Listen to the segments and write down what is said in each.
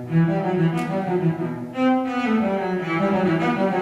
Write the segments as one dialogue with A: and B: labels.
A: Can you run the Zoom until you're ready to talk?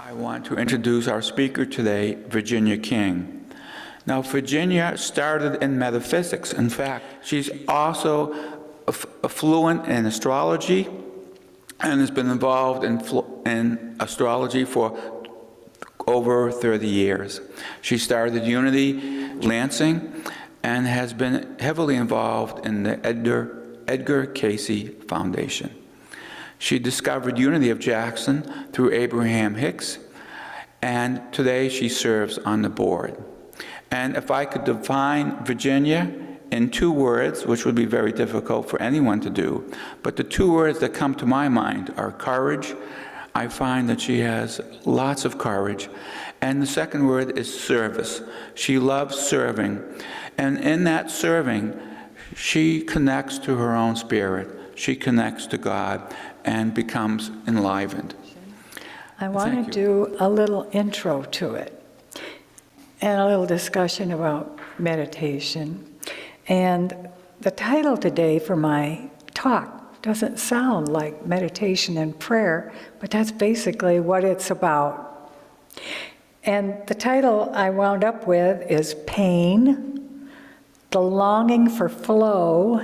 A: I want to introduce our speaker today, Virginia King. Now, Virginia started in metaphysics. In fact, she's also fluent in astrology and has been involved in astrology for over 30 years. She started Unity Lansing and has been heavily involved in the Edgar Cayce Foundation. She discovered Unity of Jackson through Abraham Hicks, and today she serves on the board. And if I could define Virginia in 2 words, which would be very difficult for anyone to do, but the 2 words that come to my mind are courage. I find that she has lots of courage. And the second word is service. She loves serving. And in that serving, she connects to her own spirit. She connects to God and becomes enlivened.
B: I want to do a little intro to it and a little discussion about meditation. And the title today for my talk doesn't sound like meditation and prayer, but that's basically what it's about. And the title I wound up with is Pain, the Longing for Flow,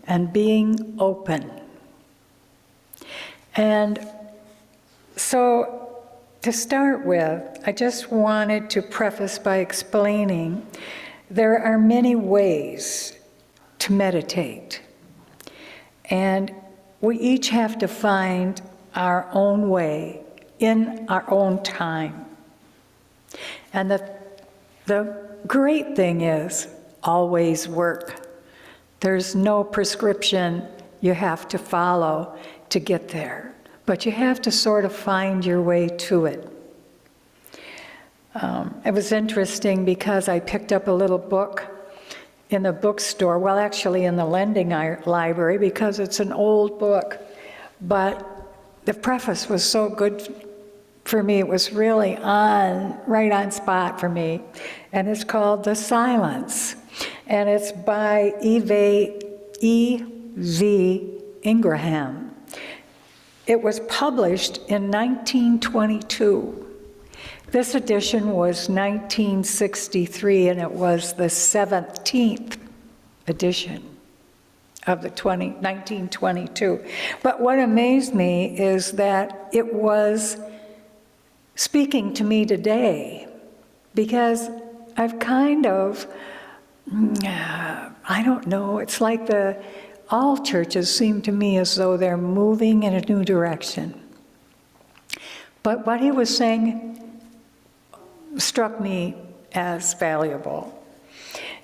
B: and Being Open. And so, to start with, I just wanted to preface by explaining there are many ways to meditate. And we each have to find our own way in our own time. And the great thing is, always work. There's no prescription you have to follow to get there, but you have to sort of find your way to it. It was interesting because I picked up a little book in the bookstore, well, actually in the lending library, because it's an old book, but the preface was so good for me. It was really right on spot for me, and it's called The Silence, and it's by E.V. Ingraham. It was published in 1922. This edition was 1963, and it was the 17th edition of the 1922. But what amazed me is that it was speaking to me today, because I've kind of, I don't know, it's like all churches seem to me as though they're moving in a new direction. But what he was saying struck me as valuable.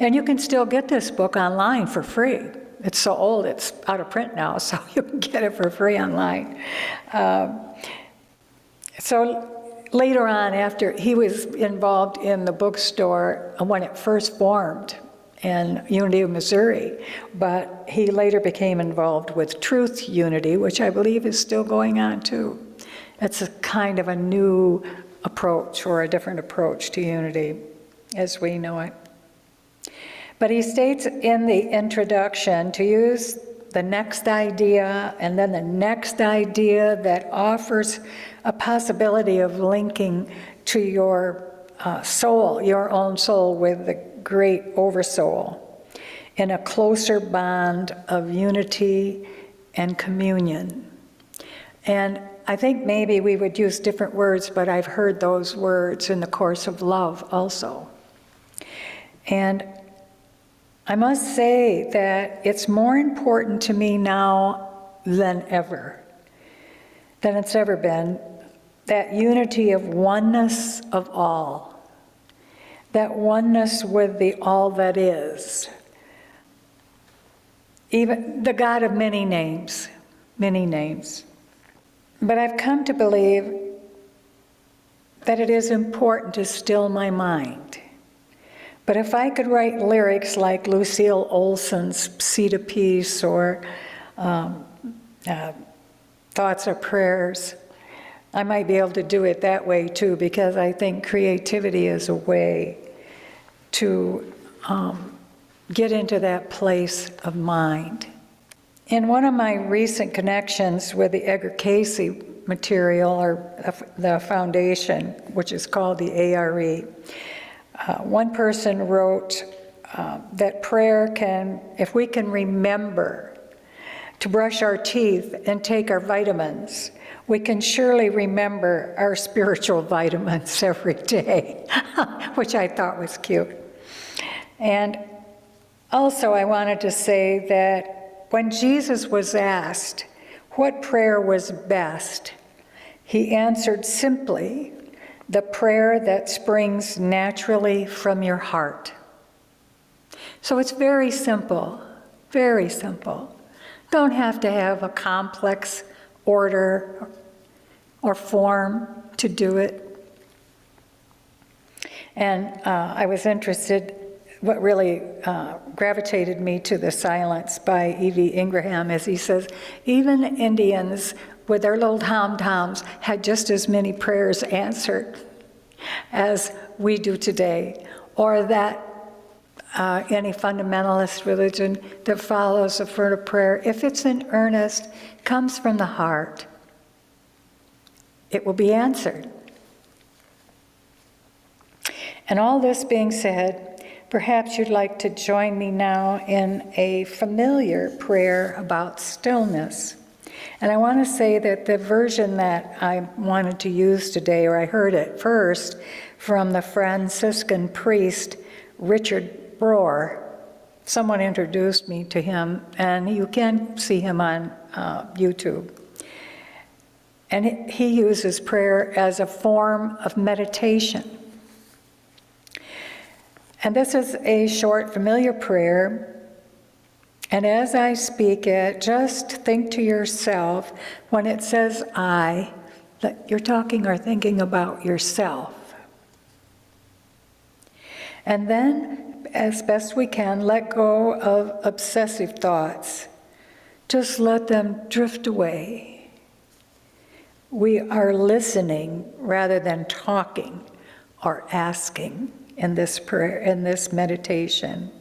B: And you can still get this book online for free. It's so old, it's out of print now, so you can get it for free online. It's So later on, after he was involved in the bookstore when it first formed in Unity of Missouri, but he later became involved with Truth Unity, which I believe is still going on too. It's a kind of a new approach or a different approach to unity as we know it. But he states in the introduction to use the next idea and then the next idea that offers a possibility of linking to your soul, your own soul, with the great oversoul in a closer bond of unity and communion. And I think maybe we would use different words, but I've heard those words in the course of love also. And I must say that it's more important to me now than it's ever been, that unity of oneness of all, that oneness with the all that is, even the God of many names, many names. But I've come to believe that it is important to still my mind. But if I could write lyrics like Lucille Olson's Seed of Peace or Thoughts or Prayers, I might be able to do it that way too, because I think creativity is a way to get into that place of mind. In one of my recent connections with the Edgar Cayce material, or the foundation, which is called the ARE, one person wrote that prayer can, if we can remember to brush our teeth and take our vitamins, we can surely remember our spiritual vitamins every day, which I thought was cute. And also I wanted to say that when Jesus was asked what prayer was best, he answered simply, the prayer that springs naturally from your heart. So it's very simple, very simple. Don't have to have a complex order or form to do it. And I was interested, what really gravitated me to The Silence by E.V. Ingraham, as he says, even Indians with their little tom-toms had just as many prayers answered as we do today, or that any fundamentalist religion that follows a fervent prayer, if it's in earnest, comes from the heart, it will be answered. And all this being said, perhaps you'd like to join me now in a familiar prayer about stillness. And I want to say that the version that I wanted to use today, or I heard it first from the Franciscan priest Richard Rohr. Someone introduced me to him, and you can see him on YouTube. And he uses prayer as a form of meditation. And this is a short, familiar prayer. And as I speak it, just think to yourself, when it says I, that you're talking or thinking about yourself. And then, as best we can, let go of obsessive thoughts. Just let them drift away. We are listening rather than talking or asking in this prayer, in this meditation.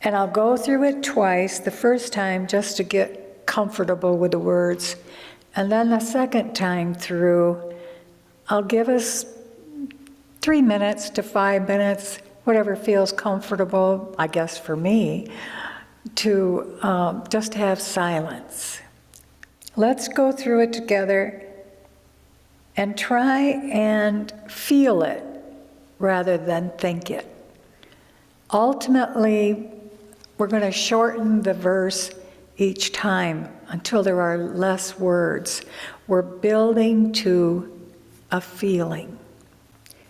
B: And I'll go through it twice, the first time just to get comfortable with the words, and then the second time through, I'll give us 3 minutes to 5 minutes, whatever feels comfortable, I guess for me, to just have silence. Let's go through it together and try and feel it rather than think it. Ultimately, we're going to shorten the verse each time until there are less words. We're building to a feeling.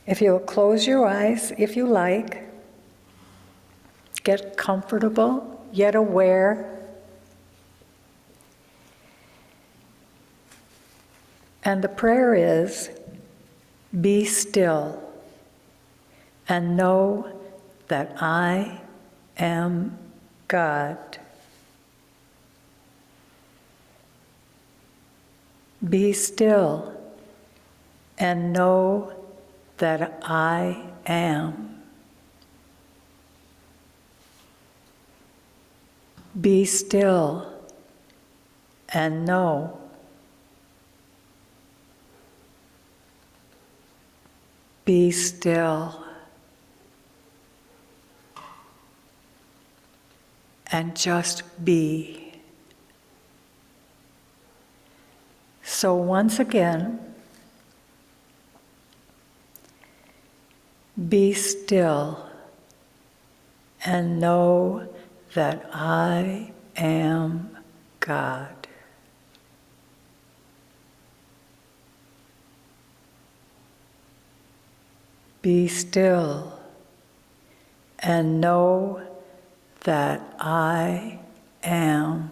B: If you'll close your eyes, if you like, get comfortable, yet aware. And the prayer is, be still and know that I am God. Be still and know that I am. Be still and know. Be still and just be. So once again, be still and know that I am God. Be still and know that I am.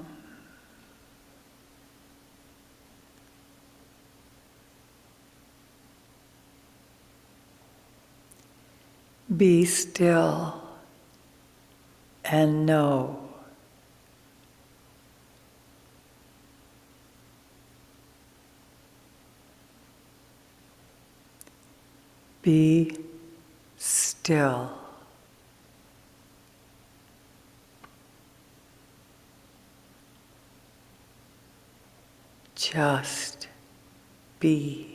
B: Be still and know. Be still. Just be.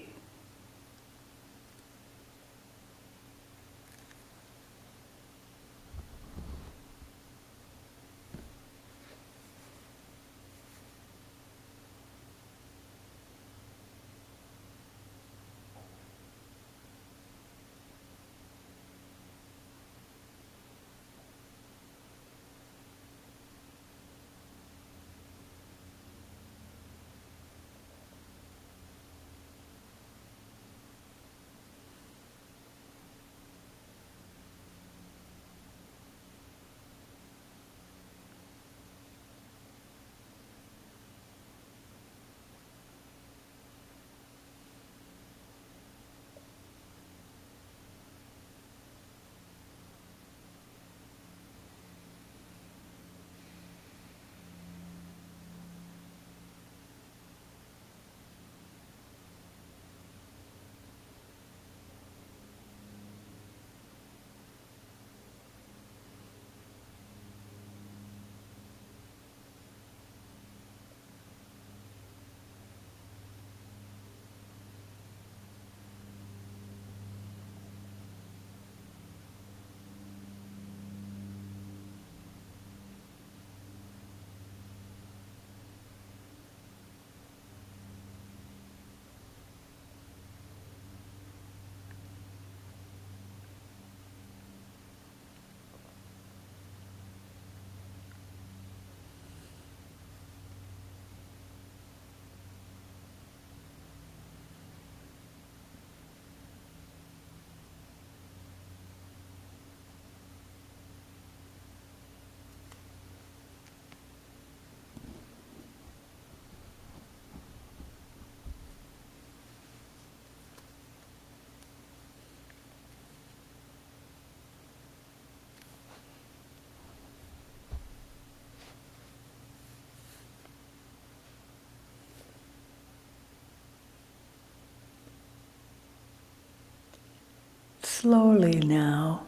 B: Slowly now,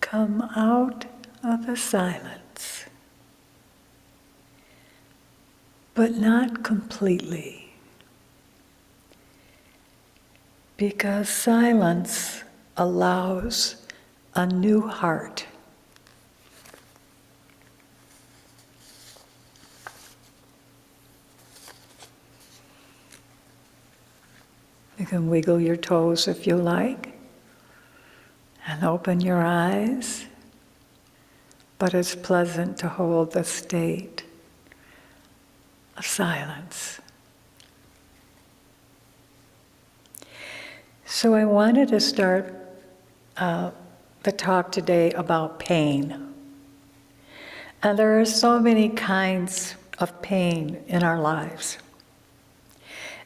B: come out of the silence, but not completely, because silence allows a new heart. You can wiggle your toes if you like, and open your eyes, but it's pleasant to hold the state of silence. So I wanted to start the talk today about pain. And there are so many kinds of pain in our lives.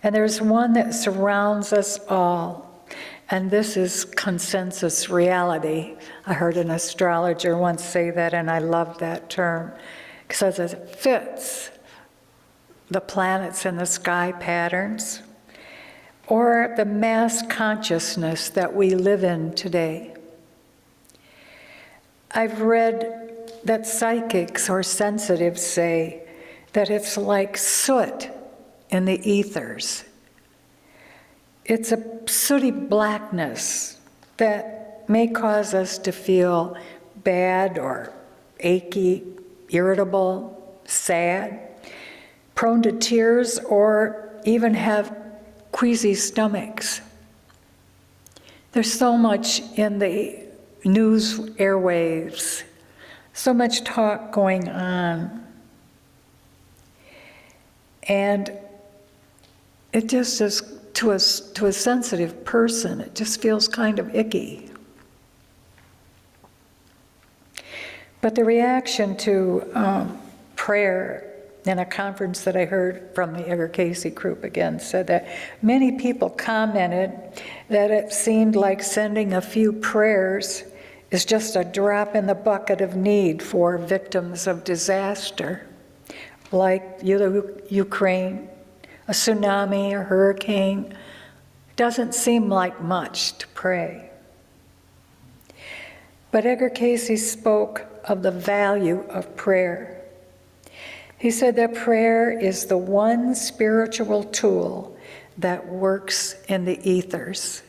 B: And there's one that surrounds us all, and this is consensus reality. I heard an astrologer once say that, and I love that term, because it fits the planets in the sky patterns, or the mass consciousness that we live in today. I've read that psychics or sensitives say that it's like soot in the ethers. It's a sooty blackness that may cause us to feel bad or achy, irritable, sad, prone to tears, or even have queasy stomachs. There's so much in the news airwaves, so much talk going on. And it just is, to a sensitive person, it just feels kind of icky. But the reaction to prayer in a conference that I heard from the Edgar Cayce group again said that many people commented that it seemed like sending a few prayers is just a drop in the bucket of need for victims of disaster, like Ukraine, a tsunami, a hurricane. It doesn't seem like much to pray. But Edgar Cayce spoke of the value of prayer. He said that prayer is the one spiritual tool that works in the ethers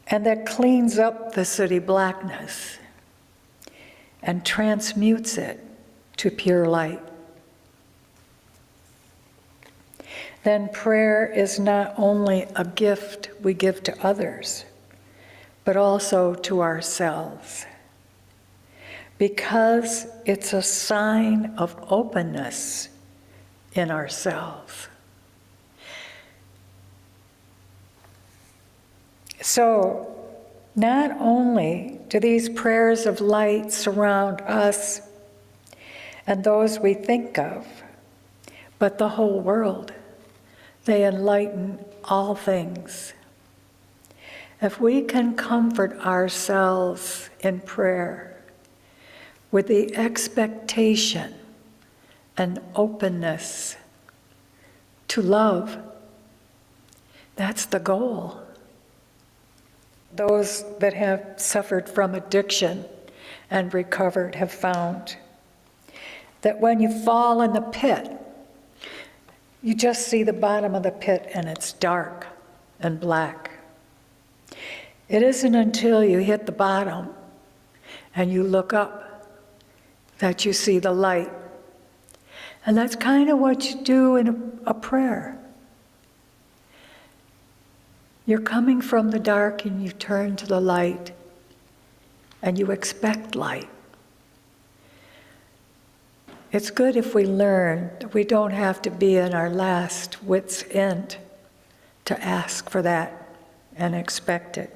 B: and that cleans up the sooty blackness and transmutes it to pure light. Then prayer is not only a gift we give to others, but also to ourselves, because it's a sign of openness in ourselves. So, not only do these prayers of light surround us and those we think of, but the whole world. They enlighten all things. If we can comfort ourselves in prayer with the expectation and openness to love, that's the goal. Those that have suffered from addiction and recovered have found that when you fall in the pit, you just see the bottom of the pit and it's dark and black. It isn't until you hit the bottom and you look up that you see the light. And that's kind of what you do in a prayer. You're coming from the dark and you turn to the light and you expect light. It's good if we learn that we don't have to be in our last wit's end to ask for that and expect it.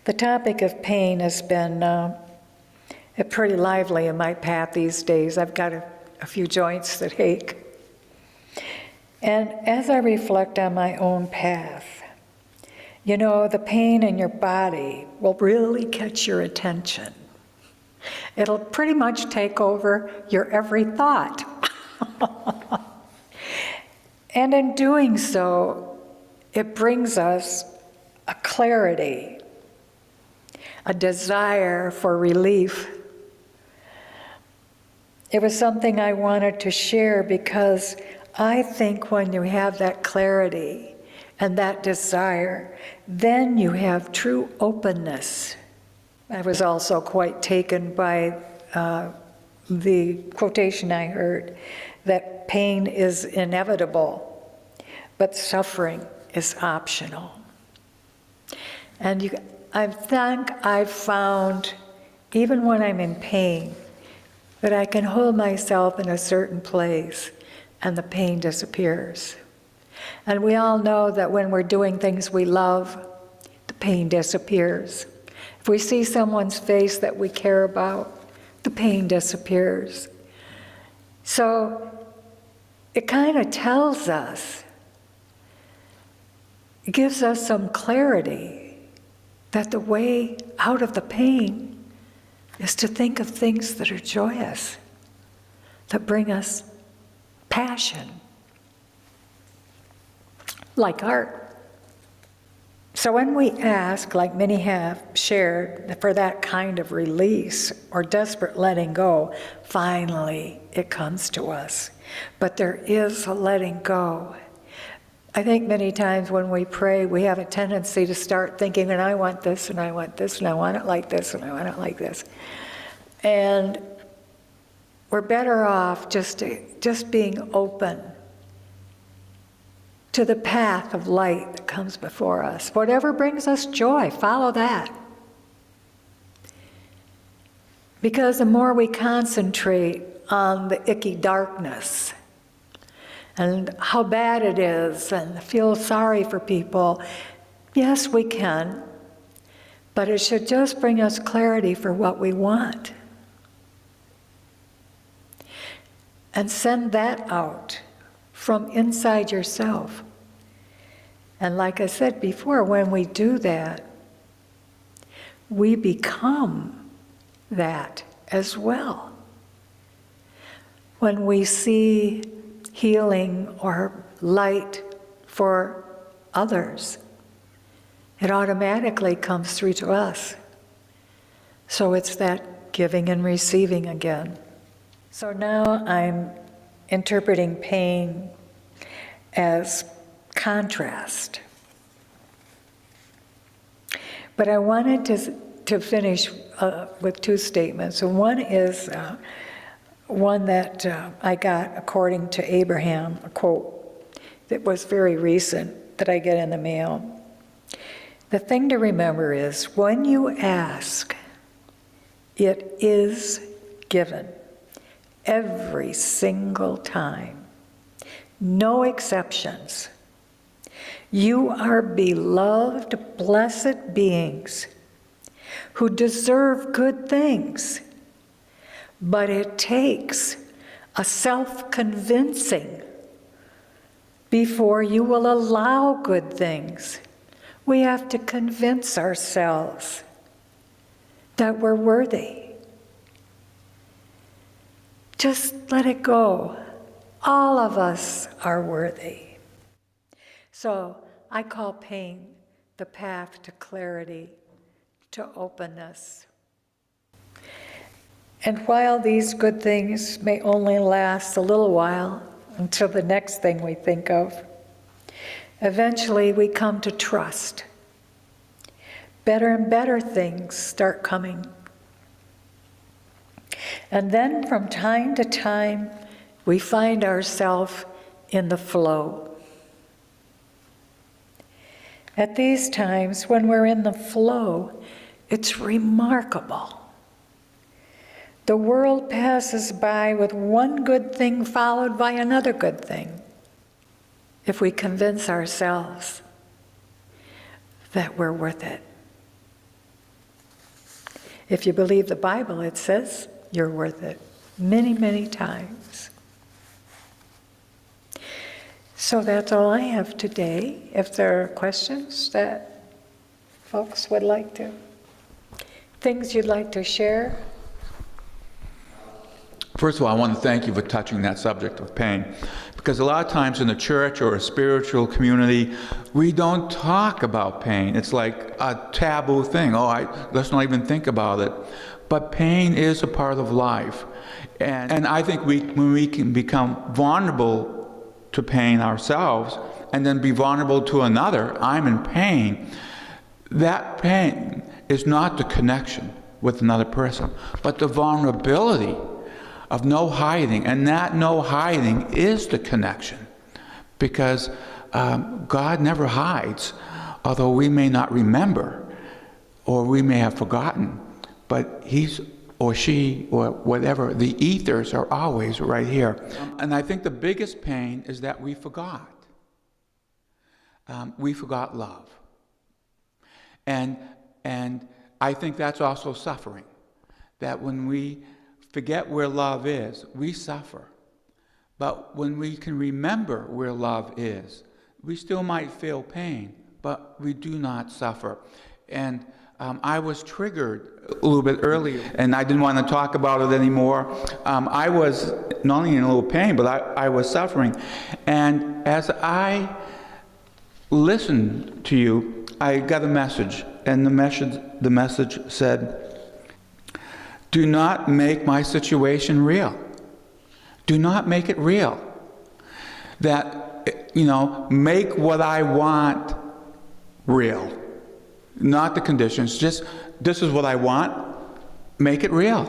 B: The topic of pain has been pretty lively in my path these days. I've got a few joints that ache. And as I reflect on my own path, you know, the pain in your body will really catch your attention. It'll pretty much take over your every thought. And in doing so, it brings us a clarity, a desire for relief. It was something I wanted to share because I think when you have that clarity and that desire, then you have true openness. I was also quite taken by the quotation I heard that pain is inevitable, but suffering is optional. And I think I've found, even when I'm in pain, that I can hold myself in a certain place and the pain disappears. And we all know that when we're doing things we love, the pain disappears. If we see someone's face that we care about, the pain disappears. So it kind of tells us, it gives us some clarity that the way out of the pain is to think of things that are joyous, that bring us passion, like art. So when we ask, like many have shared, for that kind of release or desperate letting go, finally it comes to us. But there is a letting go. I think many times when we pray, we have a tendency to start thinking, and I want this, and I want this, and I want it like this, and I want it like this. And we're better off just being open to the path of light that comes before us. Whatever brings us joy, follow that. Because the more we concentrate on the icky darkness and how bad it is and feel sorry for people, yes, we can, but it should just bring us clarity for what we want. And send that out from inside yourself. And like I said before, when we do that, we become that as well. When we see healing or light for others, it automatically comes through to us. So it's that giving and receiving again. So now I'm interpreting pain as contrast. But I wanted to finish with two statements. And one is one that I got according to Abraham, a quote that was very recent that I get in the mail. The thing to remember is when you ask, it is given. Every single time. No exceptions. You are beloved, blessed beings who deserve good things. But it takes a self-convincing before you will allow good things. We have to convince ourselves that we're worthy. Just let it go. All of us are worthy. So I call pain the path to clarity, to openness. And while these good things may only last a little while until the next thing we think of, eventually we come to trust. Better and better things start coming. And then from time to time, we find ourselves in the flow. At these times, when we're in the flow, it's remarkable. The world passes by with one good thing followed by another good thing, if we convince ourselves that we're worth it. If you believe the Bible, it says you're worth it many, many times. So that's all I have today. If there are questions that folks would like to, things you'd like to share.
A: First of all, I want to thank you for touching that subject of pain, because a lot of times in the church or a spiritual community, we don't talk about pain. It's like a taboo thing. Let's not even think about it. But pain is a part of life. And I think when we can become vulnerable to pain ourselves and then be vulnerable to another, I'm in pain, that pain is not the connection with another person, but the vulnerability of no hiding. And that no hiding is the connection, because God never hides, although we may not remember or we may have forgotten. But he's or she or whatever, the ethers are always right here. And I think the biggest pain is that we forgot. We forgot love. And I think that's also suffering. That when we forget where love is, we suffer. But when we can remember where love is, we still might feel pain, but we do not suffer. And I was triggered a little bit earlier, and I didn't want to talk about it anymore. I was not only in a little pain, but I was suffering. And as I listened to you, I got a message, and the message said, "Do not make my situation real. Do not make it real. That, make what I want real. Not the conditions, just this is what I want, make it real,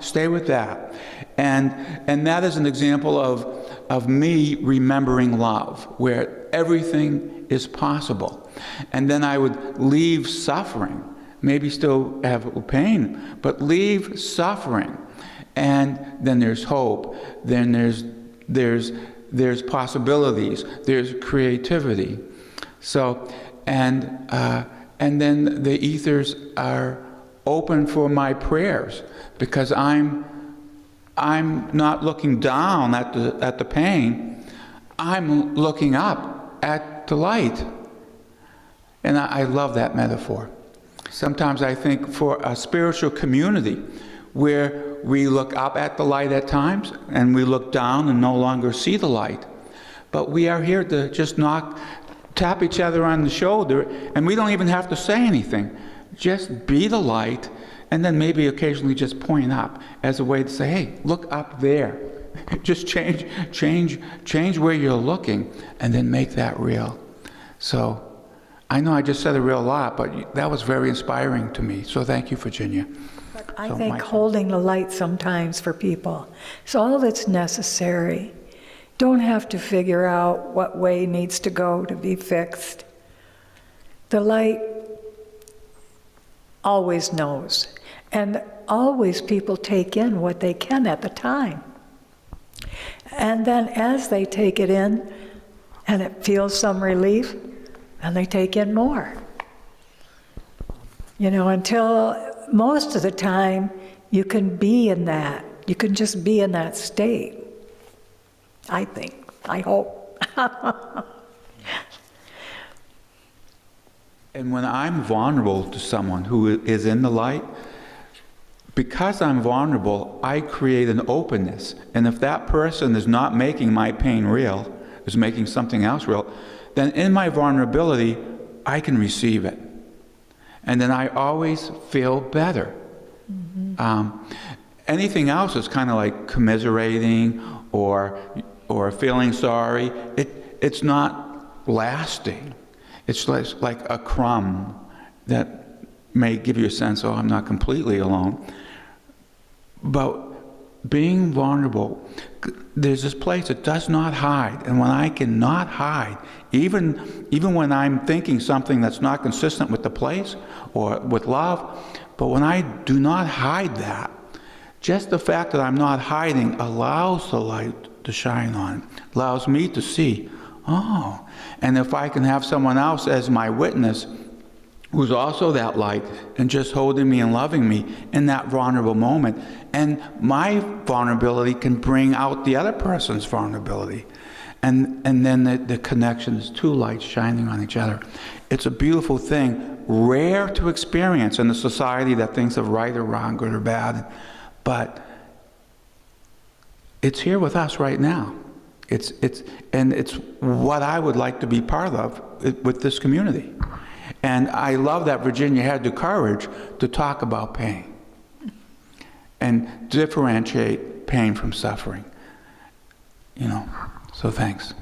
A: stay with that." And that is an example of me remembering love, where everything is possible. And then I would leave suffering, maybe still have pain, but leave suffering. And then there's hope, then there's possibilities, there's creativity. So, and then the ethers are open for my prayers, because I'm not looking down at the pain, I'm looking up at the light. And I love that metaphor. Sometimes I think for a spiritual community where we look up at the light at times and we look down and no longer see the light, but we are here to just tap each other on the shoulder, and we don't even have to say anything. Just be the light, and then maybe occasionally just point up as a way to say, hey, look up there. Just change where you're looking, and then make that real. So I know I just said a real lot, but that was very inspiring to me. So thank you, Virginia.
B: I think holding the light sometimes for people is all that's necessary. Don't have to figure out what way needs to go to be fixed. The light always knows, and always people take in what they can at the time. And then as they take it in, and it feels some relief, and they take in more. Until most of the time you can be in that. You can just be in that state. I think. I hope.
A: And when I'm vulnerable to someone who is in the light, because I'm vulnerable, I create an openness. And if that person is not making my pain real, is making something else real, then in my vulnerability, I can receive it. And then I always feel better. Mm-hmm. Anything else is kind of like commiserating or feeling sorry. It's not lasting. It's like a crumb that may give you a sense, I'm not completely alone. But being vulnerable, there's this place that does not hide. And when I cannot hide, even when I'm thinking something that's not consistent with the place or with love, but when I do not hide that, just the fact that I'm not hiding allows the light to shine on it, allows me to see, and if I can have someone else as my witness who's also that light and just holding me and loving me in that vulnerable moment, and my vulnerability can bring out the other person's vulnerability. And then the connection is two lights shining on each other. It's a beautiful thing, rare to experience in a society that thinks of right or wrong, good or bad, but it's here with us right now. It's what I would like to be part of with this community. And I love that Virginia had the courage to talk about pain and differentiate pain from suffering. So thanks.